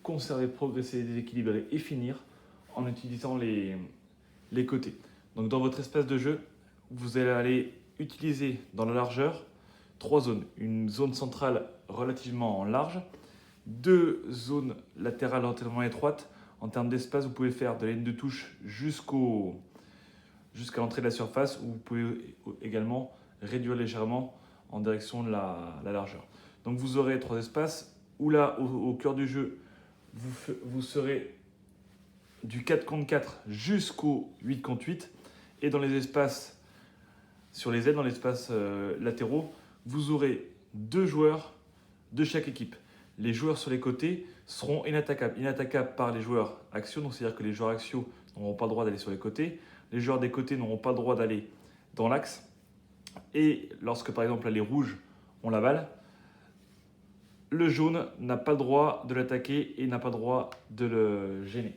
conserver, progresser, déséquilibrer et finir en utilisant les côtés. Donc dans votre espace de jeu, vous allez aller utiliser dans la largeur 3 zones. Une zone centrale relativement large, 2 zones latérales relativement étroites. En termes d'espace, vous pouvez faire de la ligne de touche jusqu'à l'entrée de la surface, où vous pouvez également réduire légèrement en direction de la largeur. Donc vous aurez 3 espaces où là, au cœur du jeu, vous serez du 4 contre 4 jusqu'au 8 contre 8. Et dans les espaces, sur les ailes, dans les espaces latéraux, vous aurez 2 joueurs de chaque équipe. Les joueurs sur les côtés seront inattaquables. Inattaquables par les joueurs axiaux, donc c'est-à-dire que les joueurs axiaux n'auront pas le droit d'aller sur les côtés. Les joueurs des côtés n'auront pas le droit d'aller dans l'axe. Et lorsque par exemple les rouges ont la balle, le jaune n'a pas le droit de l'attaquer et n'a pas le droit de le gêner.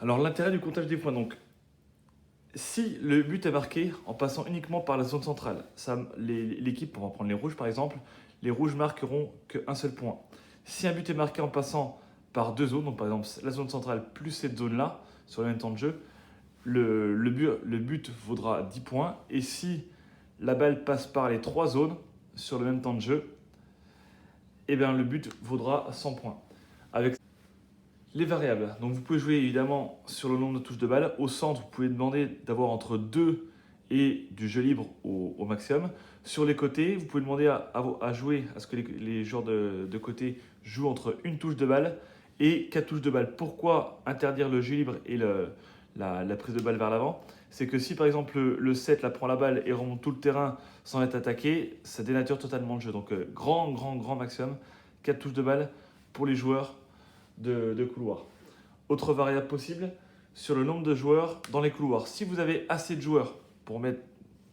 Alors l'intérêt du comptage des points, donc si le but est marqué en passant uniquement par la zone centrale, l'équipe, on va prendre les rouges par exemple, les rouges marqueront qu'un seul point. Si un but est marqué en passant par 2 zones, donc par exemple la zone centrale plus cette zone-là, sur le même temps de jeu, le but vaudra 10 points. Et si la balle passe par les 3 zones sur le même temps de jeu, eh bien, le but vaudra 100 points. Avec les variables, donc vous pouvez jouer évidemment sur le nombre de touches de balle. Au centre, vous pouvez demander d'avoir entre 2 et du jeu libre au maximum. Sur les côtés, vous pouvez demander à jouer, à ce que les joueurs de côté jouent entre une touche de balle et 4 touches de balle. Pourquoi interdire le jeu libre et la prise de balle vers l'avant? C'est que si par exemple le 7 prend la balle et remonte tout le terrain sans être attaqué, ça dénature totalement le jeu. Donc grand maximum, 4 touches de balle pour les joueurs de couloir. Autre variable possible, sur le nombre de joueurs dans les couloirs. Si vous avez assez de joueurs pour mettre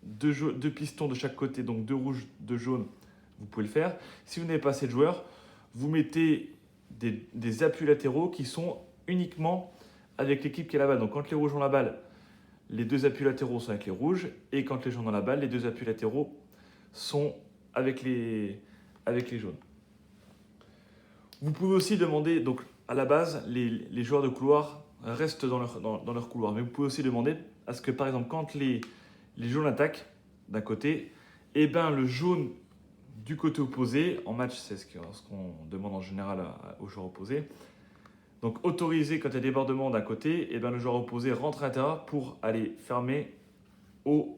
2 pistons de chaque côté, donc 2 rouges, 2 jaunes, vous pouvez le faire. Si vous n'avez pas assez de joueurs, vous mettez des appuis latéraux qui sont uniquement avec l'équipe qui a la balle. Donc quand les rouges ont la balle, les 2 appuis latéraux sont avec les rouges, et quand les jaunes ont la balle, les 2 appuis latéraux sont avec les jaunes. Vous pouvez aussi demander, donc à la base, les joueurs de couloir restent dans leur couloir, mais vous pouvez aussi demander à ce que, par exemple, quand les jaunes attaquent d'un côté, eh ben, le jaune du côté opposé, en match, c'est ce qu'on demande en général aux joueurs opposés. Donc, autorisé quand il y a débordement d'un côté, eh ben, le joueur opposé rentre à l'intérieur pour aller fermer au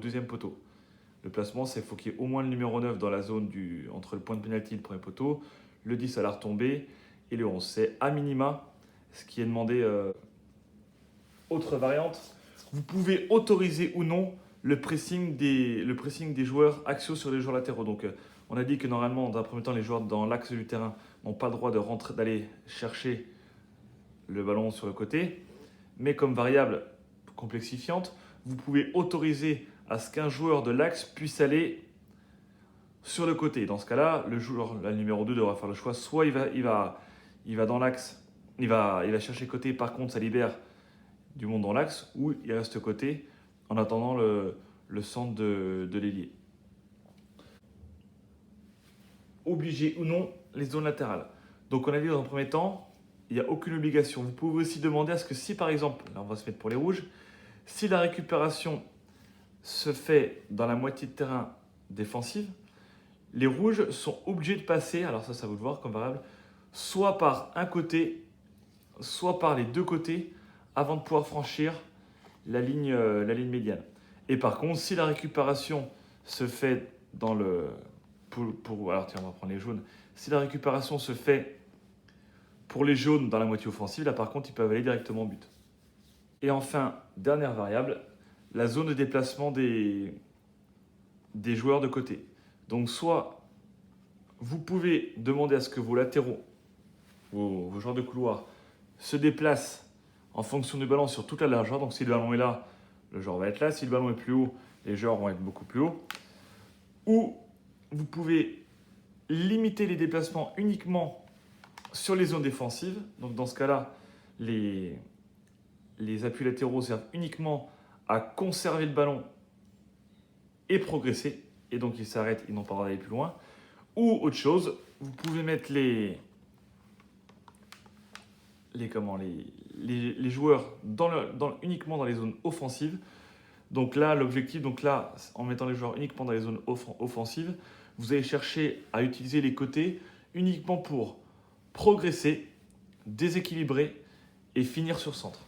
deuxième poteau. Le placement, c'est qu'il faut qu'il y ait au moins le numéro 9 dans la zone entre le point de pénalty et le premier poteau, le 10 à la retombée et le 11. C'est à minima ce qui est demandé. Autre variante, vous pouvez autoriser ou non le pressing des joueurs axiaux sur les joueurs latéraux. Donc, on a dit que normalement, dans un premier temps, les joueurs dans l'axe du terrain n'ont pas le droit d'aller chercher le ballon sur le côté. Mais comme variable complexifiante, vous pouvez autoriser à ce qu'un joueur de l'axe puisse aller sur le côté. Dans ce cas-là, le numéro 2 devra faire le choix. Soit il va dans l'axe, il va chercher côté, par contre ça libère du monde dans l'axe, ou il reste côté en attendant le centre de l'ailier. Obligé ou non les zones latérales. Donc on a dit dans un premier temps, il n'y a aucune obligation. Vous pouvez aussi demander à ce que si par exemple, là on va se mettre pour les rouges, si la récupération se fait dans la moitié de terrain défensive, les rouges sont obligés de passer, alors ça vous le voir comme variable, soit par un côté, soit par les 2 côtés, avant de pouvoir franchir la ligne médiane. Et par contre, si la récupération se fait dans le... alors tiens, on va prendre les jaunes. Si la récupération se fait Pour les jaunes dans la moitié offensive, là par contre, ils peuvent aller directement au but. Et enfin, dernière variable, la zone de déplacement des joueurs de côté. Donc soit vous pouvez demander à ce que vos latéraux, vos joueurs de couloir, se déplacent en fonction du ballon sur toute la largeur. Donc si le ballon est là, le joueur va être là. Si le ballon est plus haut, les joueurs vont être beaucoup plus hauts. Ou vous pouvez limiter les déplacements uniquement sur les zones défensives. Donc dans ce cas-là, les appuis latéraux servent uniquement à conserver le ballon et progresser. Et donc ils s'arrêtent, ils n'ont pas le droit d'aller plus loin. Ou autre chose, vous pouvez mettre les joueurs uniquement dans les zones offensives. Donc là, l'objectif, en mettant les joueurs uniquement dans les zones offensives, vous allez chercher à utiliser les côtés uniquement pour progresser, déséquilibrer et finir sur centre.